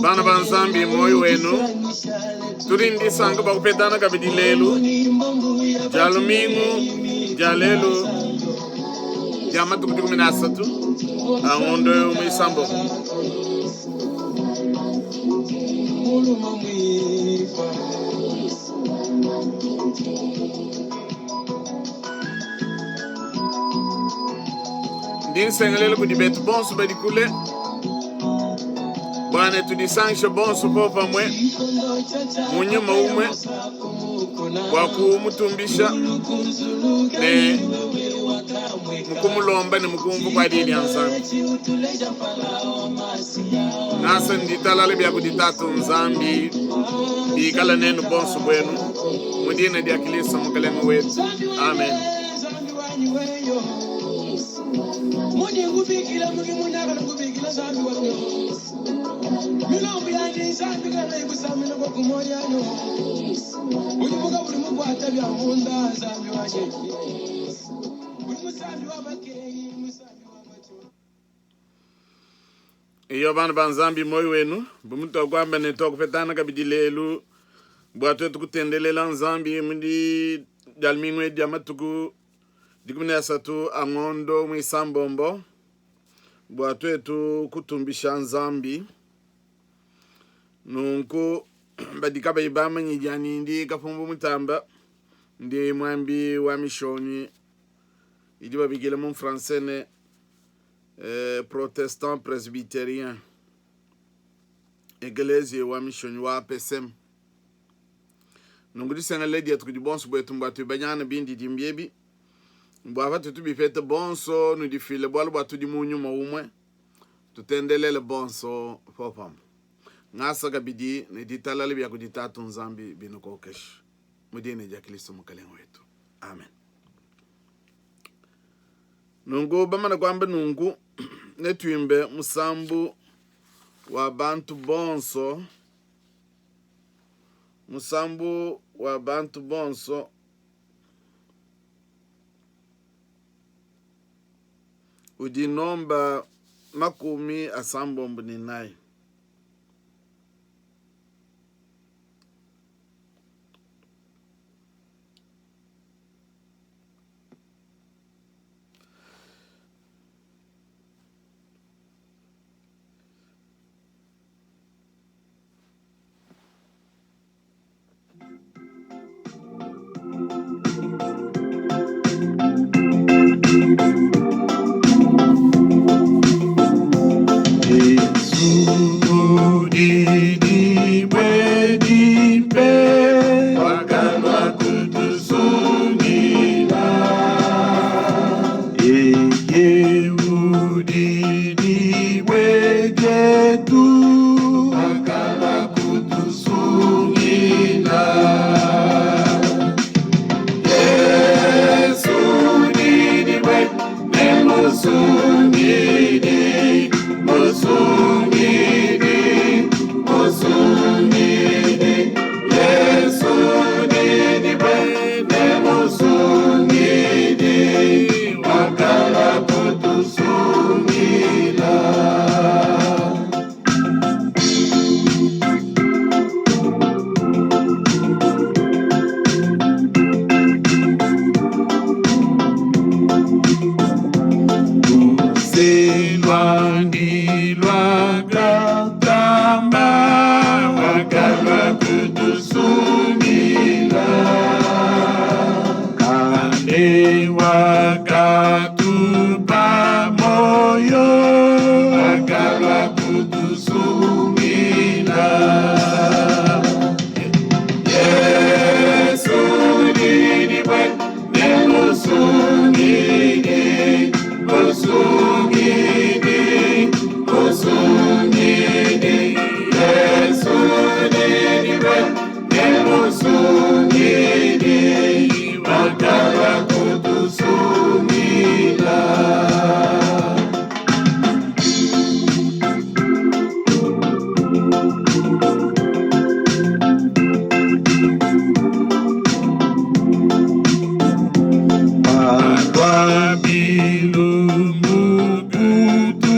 Bana banzambi moyo wenu turindi sanga bakupetana kabidi lelu jalumingu jalelu jamatu kutukuminasatu angondo mwisambo din sengalelo kudi betu bonsu badi kule bwana tudi sanksha bonsu popa mwe munye maumwe waku mutumbisha ne mukumulomba ne mukumvu kwa dini ansambi nasa nditalale bya kudi tatu nzambi bikala nenu bonsu bwenu mudina di akilisa mukalemu wetu amen. Muni ngubikila mugi munaka ngubikila zambi wanyo milombo yanje zambi kana ibusamina kwa kumoya no uri muga uri mugwata bya munda zambi waje uri musambi wa bakeyi musambi wa macho iyo bana banzambi moyo wenu bumuto kwamba ne to kufetana kabidilelu bwato tukutendelela nzambi mundi dalmingwe diamatuku dikumina satu angondo mwisambombo bwatu etu kutumbisha nzambi nunku badikaba ibama nyijani ndi kafumbu mutamba ndi mwambi wa mishoni idi babigile mu français ne protestant presbytérien église wa mishoni wa PSM nungu disena ledi etu kudibonsu bwetu mbatu banyana bindi dimbiebi Mbwa tu bifete bonso nu di file bwala bwatu di munyu maumwe tutendelele bonso fofam ngasa kabidi ne di talale bya kuditatu nzambi bino kokesh mudine ja Kristo mukalengo wetu amen. Nungu bamana kwamba nungu netwimbe musambu wa bantu bonso musambu wa bantu bonso udinomba makumi asambombo ni nai Babilu mugudu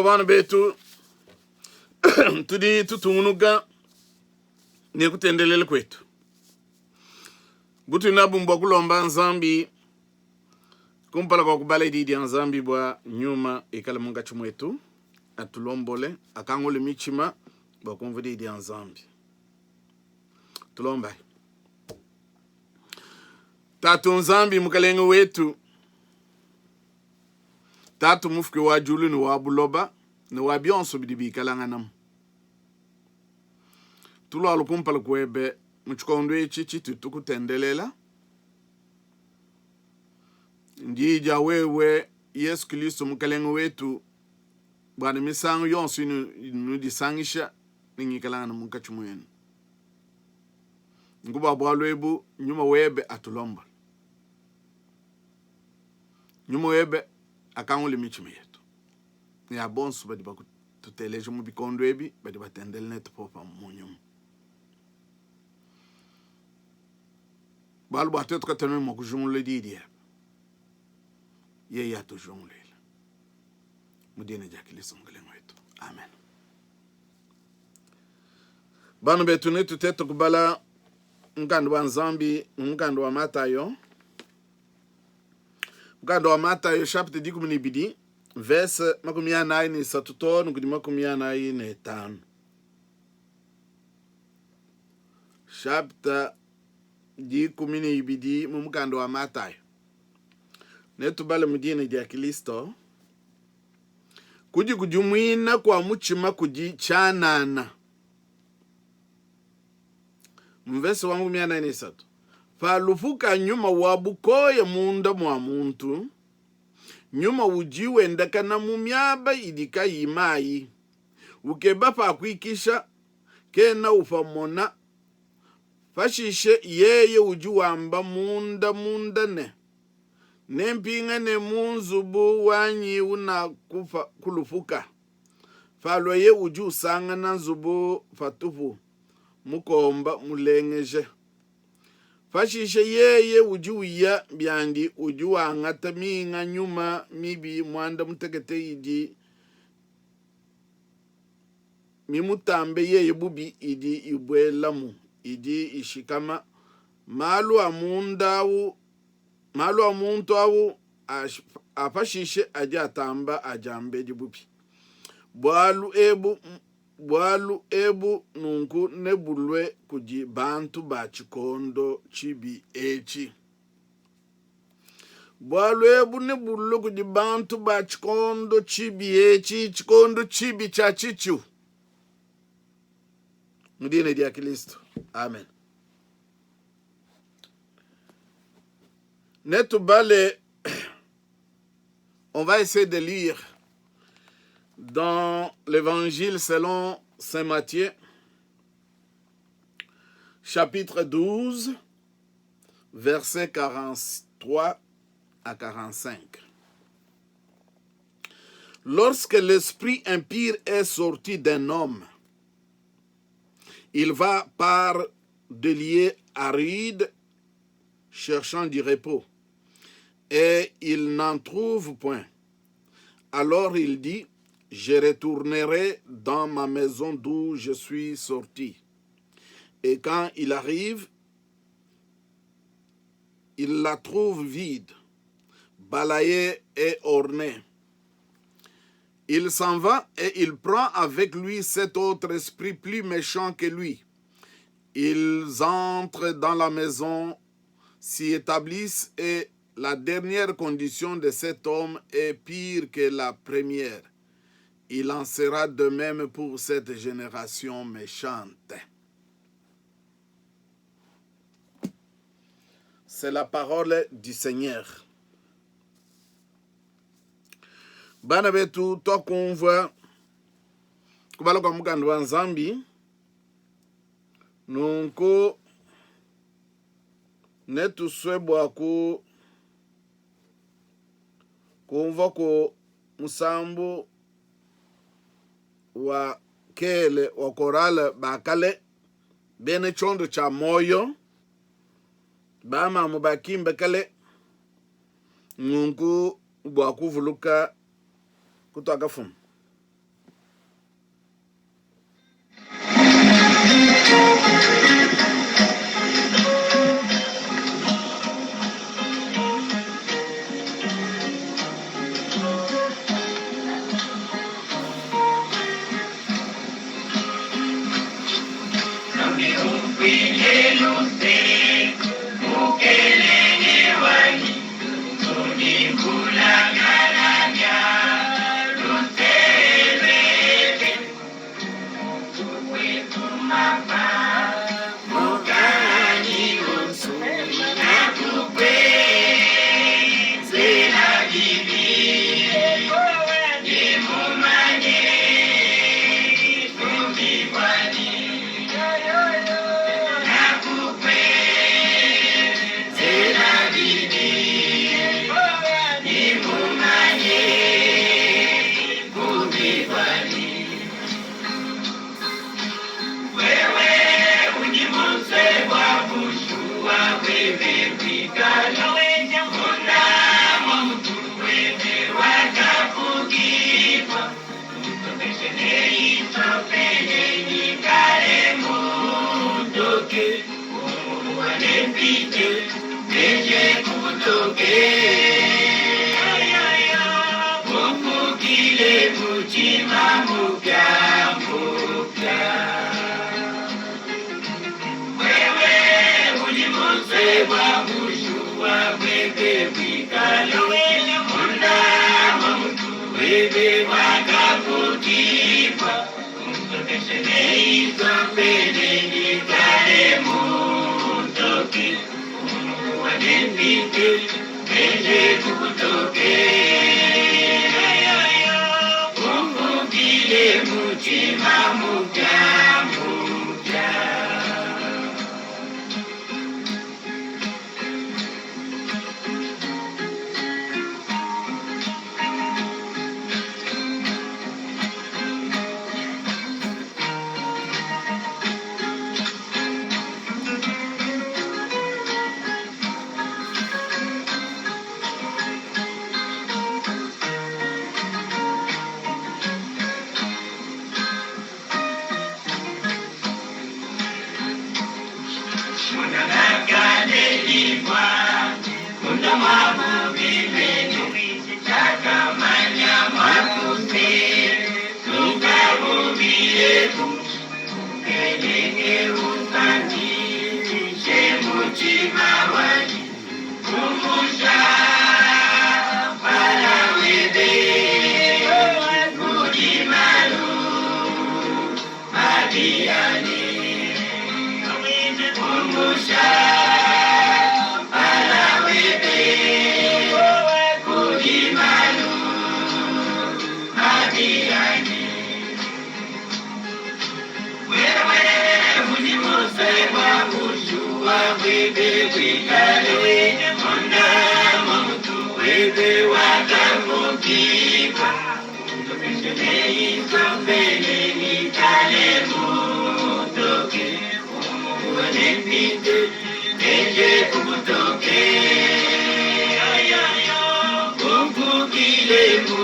Bana betu tudi tutunuga ne kutendelele kwetu butu nabu mbokulomba nzambi kumpala kwa kubala ididi ya nzambi bwa nyuma ikala munga chumwetu atulombole akangole michima bwa kumvudi ididi ya nzambi tulomba tatu nzambi mukalenga wetu tatu mufke wa julu ni wa buloba ni wa bionso bidibi kalanganam tulo alukumpala kwebe muchikondo echichi tukutendelela ndija wewe Yesu Kristo mukalenga wetu bwana misango yonso inu disangisha ningi kalangana munkachumwenu nguba bwalwebu nyuma webe atulomba nyuma webe akangole michime yetu ni abonso badi baku tuteleje mu bikondo ebi badi batendele net popa munyum balu batetu katanu mo kujumule didi ye ya tujumule mudine jakiliso ngalengo wetu amen banu betu ne tuteto kubala ngando wa nzambi ngando wa Matayo ngando wa Matayo chapter 12 verse 8 n'ukudi 85 chapter 12 mu ngando wa Matayo netubale mudine dia Kristo kujumwina kwa muchima chanana mvese wangu 83 falufuka nyuma wabukoye munda mwa muntu nyuma ujiwe ndakana mumyaba idika yimayi ukeba pa kwikisha kena ufamona fashishe yeye ujuwamba munda ne nempinga ne munzubu wanyi una kufa kulufuka falo ye uju sanga na nzubu fatufu mukomba mulengeje fashishe yeye ujuya byandi ujuwa ngata minga nyuma mibi mwanda mutekete idi mimutambe yeye bubi idi ibwelamu idi ishikama malu amuntu awu afashishe ajatamba ajambe dibubi bwalu ebu nunku nebulwe kuji bantu ba chikondo chibi echi bwalu ebu nebulwe kuji bantu ba chikondo chibi echi chikondo chibi cha chichu mudine dia Kristo amen netubale on va essayer de lire dans l'évangile selon Saint Matthieu, chapitre 12, versets 43 à 45. Lorsque l'esprit impur est sorti d'un homme, il va par des lieux arides cherchant du repos, et il n'en trouve point. Alors il dit je retournerai dans ma maison d'où je suis sorti. Et quand il arrive, il la trouve vide, balayée et ornée. Il s'en va et il prend avec lui 7 autres esprits plus méchants que lui. Ils entrent dans la maison, s'y établissent et la dernière condition de cet homme est pire que la première. Il en sera de même pour cette génération méchante. C'est la parole du Seigneur. Bana betu tokumva kubala kwa mukando wa Nzambi nunku netu swebwa kumva ku musambu wa kele wa korale bakale bene chondo cha moyo bama mubakimbe kale nunku bwa kuvuluka kutoka fumu.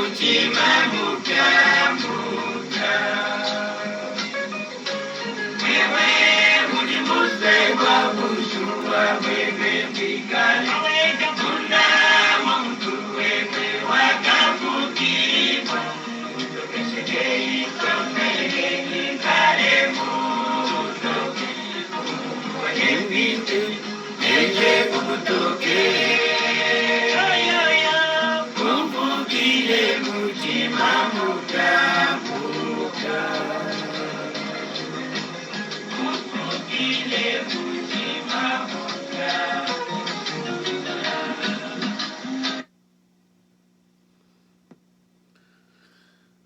Mutima mukambo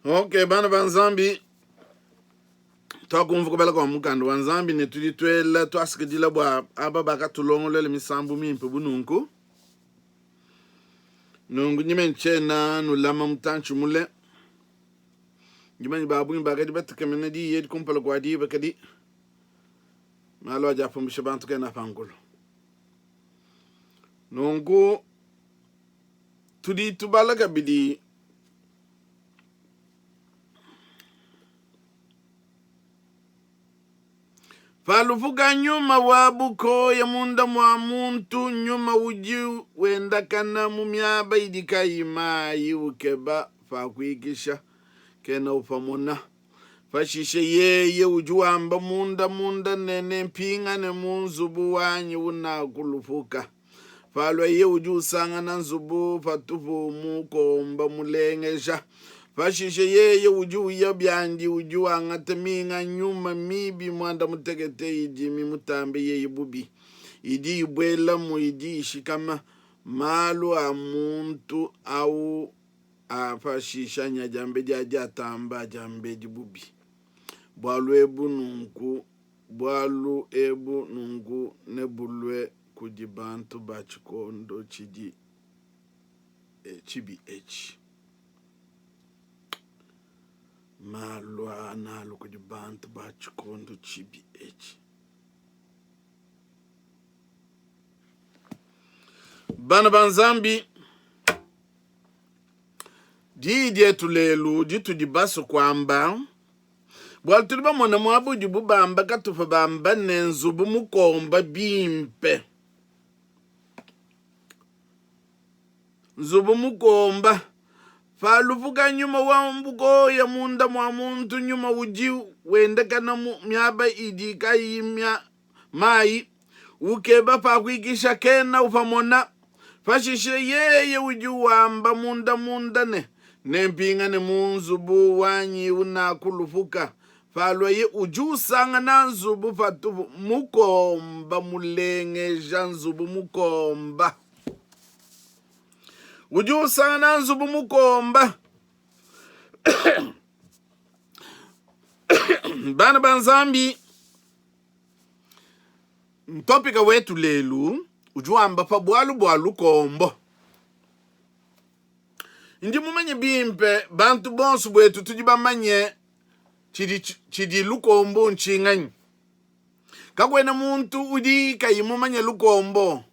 Okay, bana banzambi twakumvuka bela kwa mukando wanzambi netulitwela twasikidila bwa aba bakatulongolele misambu mimpe bununku nungu nyime nchena nulama mutanchu mule nyime babu mbagadi batakemene di yedi kumpala kwa di bakadi malo ajapo mshabantu kena pangulo nungu tudi tubalaga bidi falufuka nyuma wabuko ya munda mwa muntu nyuma uji wenda kana mumyaba idika imayi ukeba fakwikisha kena ufamuna fashishe yeye ujuamba munda nene mpinga ne munzubu wanyi unakulufuka falwa ye ujusanga na nzubu fatufu mukomba mulengesha fashishe yeye ujuya byandi ujuanga teminga nyuma mibi mwanda mutegete idimi mutambe yeye bubi idi ibwela mu idi shikama malu a muntu au afashisha nyajambe jaja tamba jambe bubi bwalu ebu nungu nebulwe kujibantu bachikondo chidi chibi echi malwa nalo kujibantu bachikondo chibi echi bana banzambi didi tulelu ditu dibaso kwamba bwal tuliba mwana mwabu jibubamba katufa bamba nenzubu mukomba bimpe nzubu mukomba falufuka nyuma wa mbuko ya munda mwa muntu nyuma uji wenda kana myaba idika yimya mai ukeba fakwikisha kena ufamona fashishe yeye uji wamba munda ne mpinga ne munzubu wanyi unakulufuka falwa ye ujusanga na nzubu fatufu mukomba mulengeja nzubu mukomba ujusanga na nzubu mukomba bana banzambi ntopika wetu lelu ujuamba fa bwalu kombo ndi mumanye bimpe bantu bonsu bwetu tujibamanye chidi lukombo nchinganyi kakwena muntu udi kayimumanye lukombo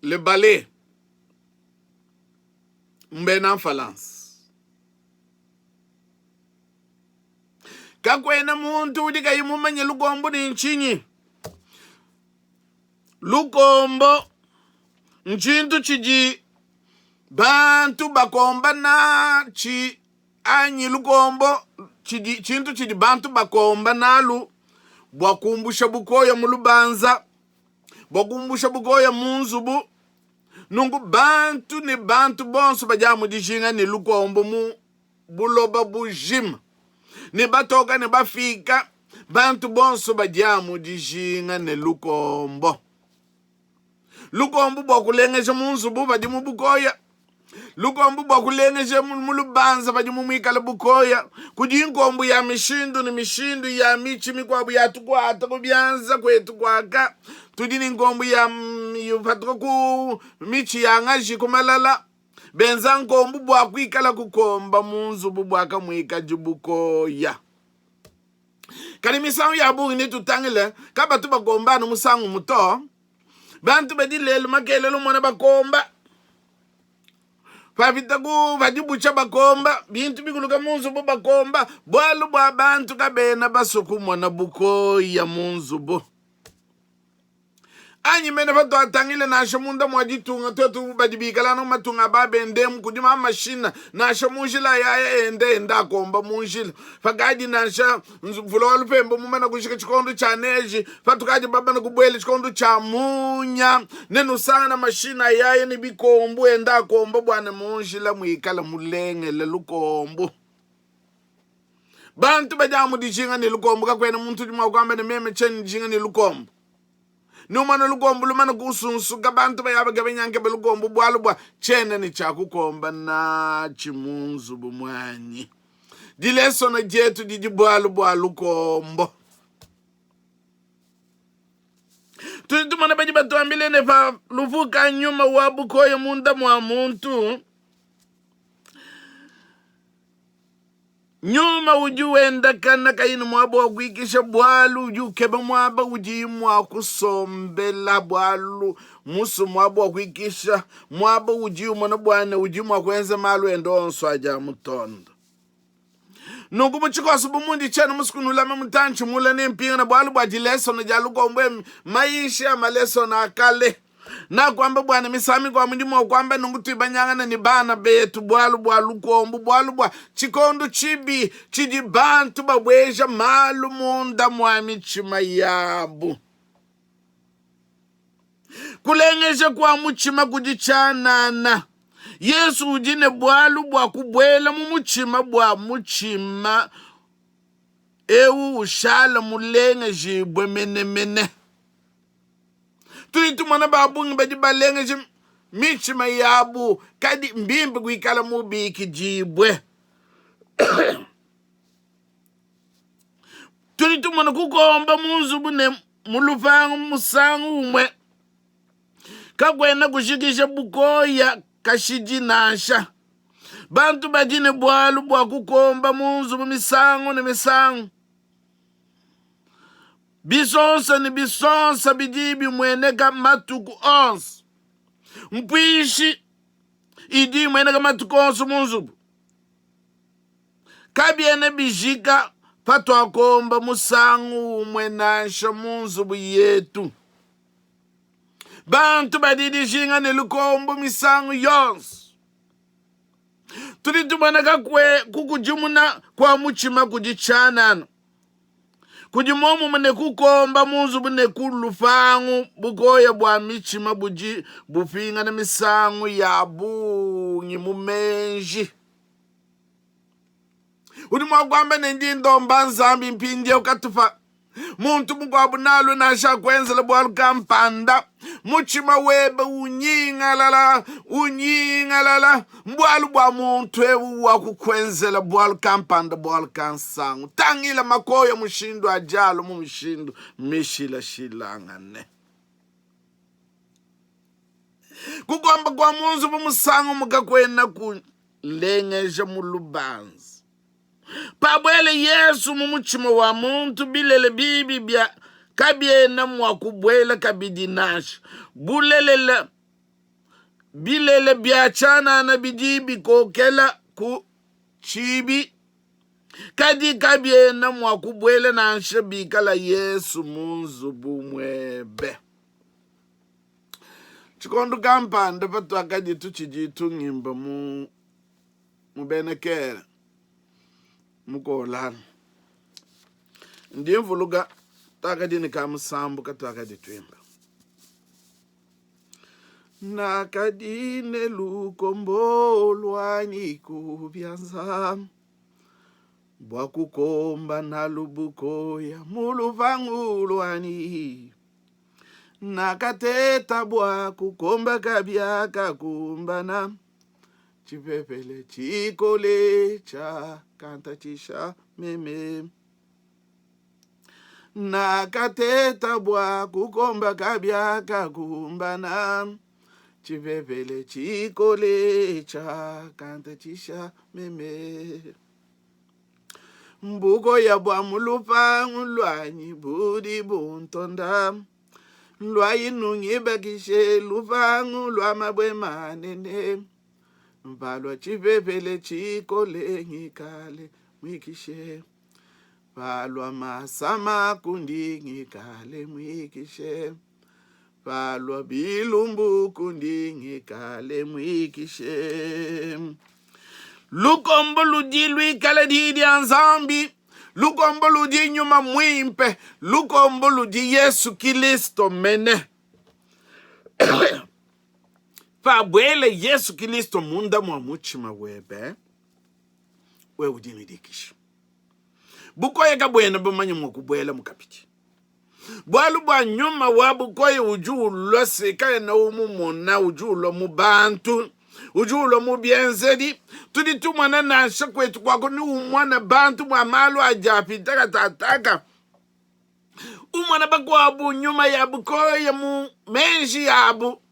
le ballet mbena falance kakwena muntu udi kayimumanye lukombo ni nchinyi lukombo nchintu chiji bantu bakomba na chi anyi lukombo chiji chintu chiji bantu bakomba nalu bwakumbusha bukoya mulubanza bwakumbusha bukoya munzubu nungu bantu ni bantu bonso bajamu dijinga ni lukombo mu buloba bujima ni batoka ni bafika bantu bonso bajamu dijinga ni lukombo lukombo bwakulengesha munzubu bajimu bukoya lukombo bwakulengesha mulubanza bajimu mwikala bukoya kujinkombo ya mishindu ni mishindu ya michi mikwabu ya tukwata kubyanza kwetu kwaka tudini nkombo ya yufatuka ku michi ya ngaji kumalala benza nkombo bwakwikala kukomba munzubu bwaka mwika jibukoya kali misangu ya bungi ni tutangile kaba tuba gombano musangu muto bantu bedi lelu makelelu mwana bakomba fafitaku vadibucha bakomba bintu bikuluka munzubu bakomba bwalu bwa bantu kabena basuku mwana bukoya munzubu Anyi mene fato atangile na shamunda mwajitunga tuetu badibikala na matunga babe ndemu kujima mashina na shamunjila ya enda komba munjila fagadi na sha vulolu pembo mumena kushika chikondo cha neji fatukaji baba na kubwele chikondo cha munya nenu sana mashina ya ni bikombo enda komba bwana munjila muikala mulenge lelukombo bantu bajamu dijinga ni lukombo kakwena muntu juma kwamba ni meme cheni dijinga ni lukombo numana lugombo lumana kusunsu kabantu bayaba gabenyanke belugombo bwalu bwa chene ni chakukomba na chimunzu bumwanyi dileso na jetu didi bwalu bwa lukombo tulitumana baji batuambile nefa lufuka nyuma wabu koye munda mwa muntu nyuma ujuenda kana kaini mwabo wakuikisha bwalu ujukeba mwaba ujimwa kusombela bwalu musu mwabo wakuikisha mwaba ujimwa na bwana ujimwa kwenze malu endonso aja mutondo nungu muchikosu bumundi chena musikunulame mutanchi mula nempinga na bwalu bwa jileso na jalukombwe maisha maleso na akale na kwamba bwana misami kwa mndimo kwamba nungutibanyanga ni bana betu bwalu bwa lukombo bwalu bwa chikondo chibi chijibantu babweja malu munda mwami chima yabu kulengesha kwa muchima kujichanana Yesu ujine bwalu bwa kubwela mumuchima bwa muchima ewu ushala mulenge jibwe mene tuitu mwana babungi baji balenge michima yabu kadi mbimbi kuikala mubiki jibwe tuitu mwana kukomba munzubu ne mulufangu musangu umwe kakwena kushikisha bukoya kashijinasha bantu bajine bwalu bwa kukomba munzubu misangu ne misangu bisonsa ni bisonsa bidibi mweneka matuku onsi mpwishi idi mweneka matuku onsi munzubu kabiene bijika pato akomba musangu mwenasha munzubu yetu bantu badidi jinga ni lukombo misangu yonsi tulitu mweneka kukujumuna kwa muchima kujichanana kujimomu mene kukomba munzubu ne kulufangu bukoya bwa michima buji bufinga na misangu ya bunyi mumenji udi mwagwamba nendi ndomba nzambi mpindia ukatufa muntu mugwabu nalu nasha kwenzela bwalu kampanda muchima webe unyingalala mbwalu bwa muntu ewu wakukwenzela bwalu kampanda bwalu kansangu tangila makoya mushindu ajalo mumushindu mishila shilangane kugomba kwa munzu bumusangu mukakwena kulengesha mulubanzi pabwele Yesu mumuchima wa muntu bilele bibi bya kabiena mwakubwela kabidinash bilele bya chana na bidibi kokela ku chibi kadi kabiena mwakubwela na nshabikala Yesu munzu bumwebe chikondo kampanda patu akadi tuchijitu ngimba mubenekele mukolana ndiye mvuluga takadini kamusambu katakadi twimba nakadine lukombo lwani kubyanza bwakukomba na lubukoya muluvangu lwani nakateta bwakukomba kabya kakumbana chipepele chikole cha kanta chisha meme nakateta bwa kukomba kabya kakumbana chipepele chikole cha kanta chisha meme mbuko ya bwa mulupangu lwanyi budi buntonda lwayi nungibakishe lupangu lwa mabwe manene mbalwa chipepele chikole ngikale mwikishe balwa masama kundi ngikale mwikishe palwa bilumbu kundingi kale mwikishe. Lukombo ludi lui kale didi anzambi. Lukombo ludi nyuma mwimpe. Lukombo ludi Yesu Kristo mene. Pa bwele Yesu Kristo munda mwa muchima webe. We udini dikishi. Bukoye kabwene bumanyi mwakubwela mukapiti. Bwalu bwa nyuma wabukoye ujulo sekaye na umumona ujulo mubantu. Ujulo mubienzedi. Tudi tumwana na shakwetu kwako ni umwana bantu mwamalu ajapi taka tataka. Umwana bakwabu nyuma yabukoye mu menji yabu.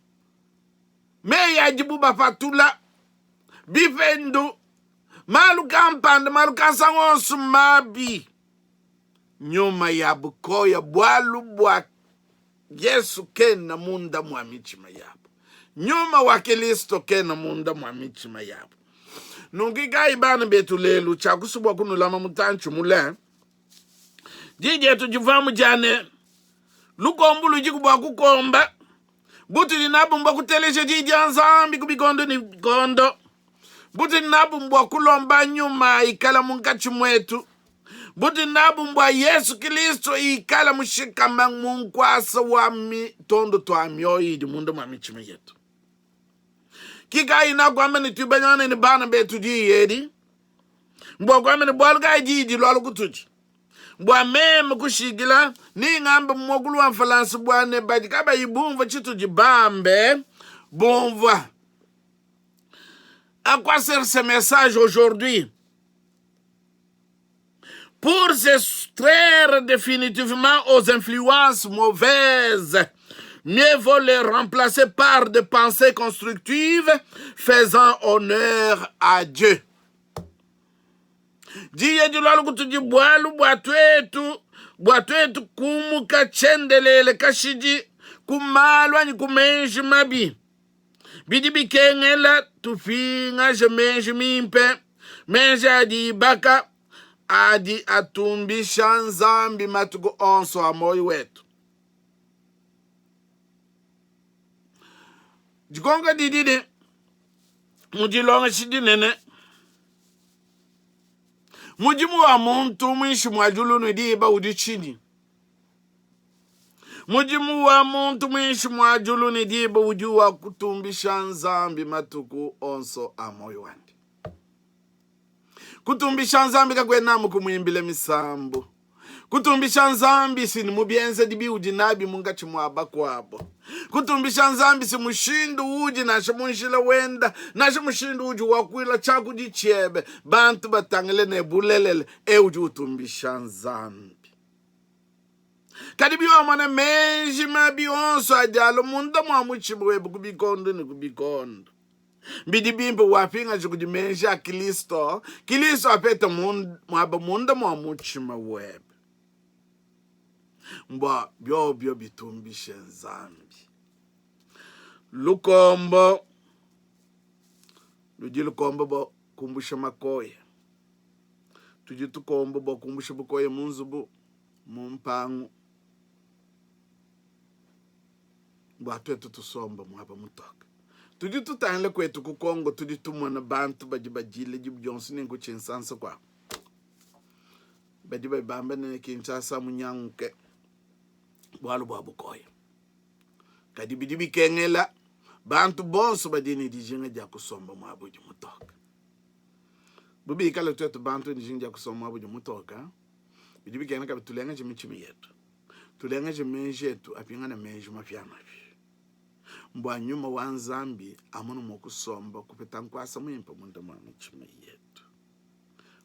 Me yajibu bafatula. Bifendu. Malu kampanda, malu kasangonsu mabi. Nyuma yabukoya bwalu bwa Yesu kena munda mwamichima yabu. Nyuma wa Kristo kena munda mwamichima yabu. Nungiga ibana betu lelu chakusubwa kunulama mutanchu mule. Jije tujivamu jane. Lukombu lujikubwa kukomba. Buti ninabu mba kuteleshe jije anzambi kubikondo ni kondo. Buti nabu mbwa kulomba nyuma ikala mungachi mwetu. Buti nabu mbwa Yesu Kristo ikala mushikama munkwasa wa tondo twa myoyi di mundo mamichime yetu. Kika ina kwa meni tubanyane ni bana betu di yedi. Mbwa kwa meni bwalga di lolo kutuji. Mbwa meme kushigila ni ngamba mwogulu wa mfalansi bwane badikaba ibumva chitu jibambe. Bonva. À quoi sert ce message aujourd'hui? Pour s'extraire définitivement aux influences mauvaises, mieux vaut les remplacer par des pensées constructives faisant honneur à Dieu. Diye dilalo kutuji bwalu bwatwetu kumuka chendelele kashiji kumalwa ni kumenji mabi. Bidi bikengela tufinga jemenji mimpe. Menji adi baka adi atumbisha nzambi matuko onso amoyo wetu. Jikonga didide. Mujilonga shidinene. Mujimu wa muntu mwishi mwajulu nidiba udichini. Mujimu wa muntu mwishi mwajulu ni diba ujua kutumbisha nzambi matuku onso amoyo wandi. Kutumbisha nzambi kakwe namu kumuimbile misambu. Kutumbisha nzambi si ni mubienze dibi ujinabi munga chimuaba kwabo. Kutumbisha nzambi si mushindu uji na shamunshila wenda. Na shamushindu uji wakuila chaku di chiebe. Bantu batangele ne bulelele uji utumbisha nzambi. Kadibi wa mwana menji mabi onso ajalo munda mwamuchimwebu kubikondo ni kubikondo. Bidibimbe wapinga jukudi menji ya Kristo. Kristo apeta mwaba munda mwamuchimwebu. Mba bio bitumbishe nzambi. Lukombo. Luji lukombo ba kumbusha makoye. Tuji tukombo ba kumbusha bukoye munzubu. Mumpangu. Bwatwetu tusomba mwaba mutoka. Tudi tutangle kwetu kukongo tudi tumwana bantu bajibajile jibujonsi nengu chinsansa kwa. Bajibabamba nene kinchasa munyanguke. Bwalu bwabukoye. Kadibidibi kengela. Bantu bonso badini dijinga jakusomba mwaba jimutoka. Bubi ikala twetu bantu dijinga jakusomba mwaba jimutoka. Bidibi kengela kabitulenga jimichimi yetu. Tulenga jimenji yetu apingana menji mafyama. Mbwa nyuma wa nzambi amunu mokusomba kupita nkwasa mwimpa munda mwana chima yetu.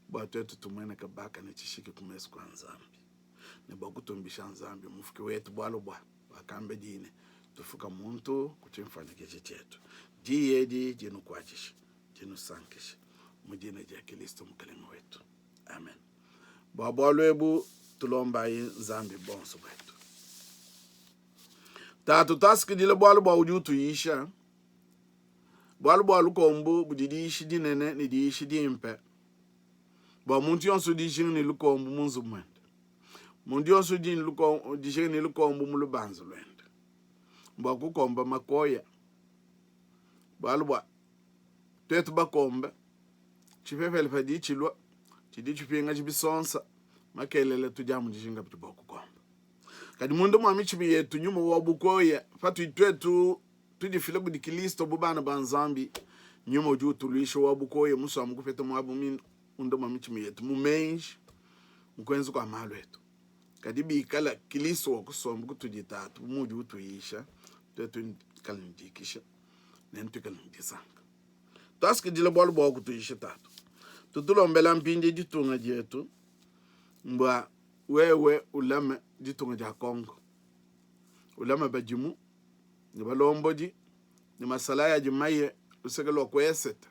Mbwa twetu tumwena kabaka na chishiki kumesu kwa nzambi. Nebo kutumbisha nzambi mufiki wetu bwalo bwa wakambe dine. Tufuka muntu kuchimfanya keche chetu. Jiyedi jinu kwachishi. Jinu sankishi. Mujine jia Kristo mkalima wetu. Amen. Mbwa bwalo ebu tulomba nzambi bonso wetu. Tatu taski dile bwalu bwa ujutu yisha. Bwalu bwalu kombu budidi ishi dinene ni di ishi dimpe. Bwa muntu yonsu di ishi ni lukombu munzu mwende. Muntu yonsu di ishi ni lukombu mulu banzu lwende. mbwa kukomba makoya balwa tetu bakomba chipepele padi chilwa chidi chipinga chibisonsa makelele tujamu jishinga pituba kukomba kadi mundu mwami chibi yetu nyuma wabukoya fatu itwetu tudifile budi kilisto bubana banzambi nyuma uju tulisho wabukoya musu amukupeta mwabu min mundu mwami chibi yetu mumenji mkwenzu kwa mahalo yetu kadi bikala kilisto wakusombu kutujitatu muju utuyisha tetu kalindikisha nentu kalindisanga taski dile bolu bwa kutuyisha tatu tutulombela mpindi ditunga jetu mbwa wewe ulame ditunga ja Kongo ulame bajimu ni balomboji ni masala ya jimaye usegelo kweseta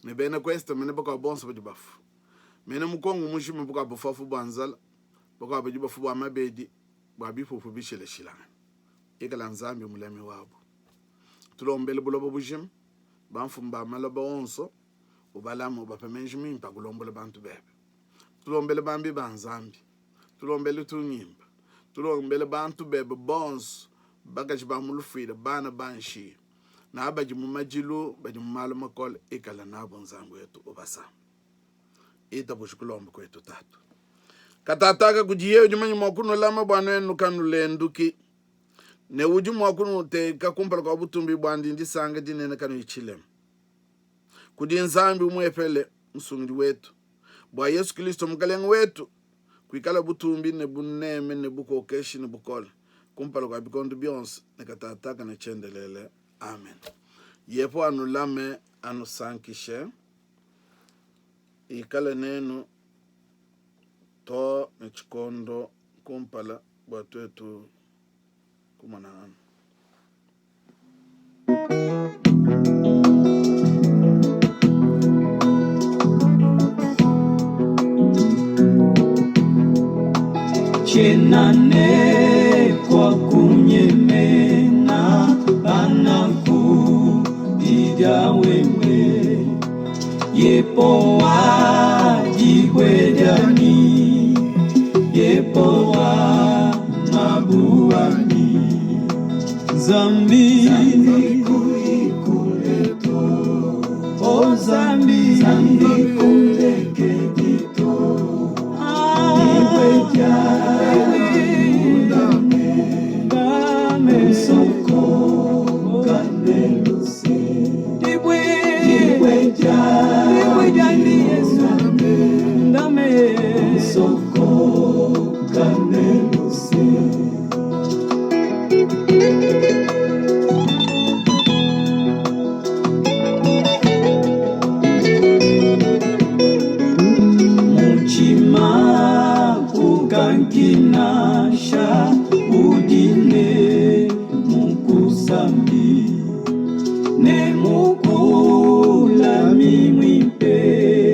ne bena kwesta mene baka bonso bajibafu mene mukongo mushime baka bofafu banzala baka bajibafu ba mabedi ba bifufu bishele shilana ikala nzambi mulame wabo tulombele bulobo bujim banfumba maloba onso ubalamu bapamenjimi impa kulombola bantu bebe tulombele bambi banzambi tulombele tunyimba tulombele bantu bebe bons bagaji bamulufida bana banshi na abaji mumajilu baji mumalo makole ikala nabo nzangu yetu obasa ita bushikulomba kwetu tatu katataka kujiye ujumanyi mwakuno lama bwanenu kanu lenduki ne ujumu wakunu te kakumpala kwa butumbi bwandi ndisanga dinene kanu ichilem kudi nzambi umwefele msungi wetu bwa Yesu Kristo mkalengu wetu kuikala butumbi ne buneme ne bukokeshi ne bukola kumpala kwa bikondo bionse ne katataka ne chendelele amen yepo anulame anusankishe ikala nenu to ne chikondo kumpala bwatu wetu kumanana chenane kwa kunyemena banaku didawewe yepo wajibwedani yepo wa mabuani zambi kuikuleto o zambi kulekedito iweja udame soko kaneluse iweja ni Yesu udame soko kaneluse muchima kukankinasha udine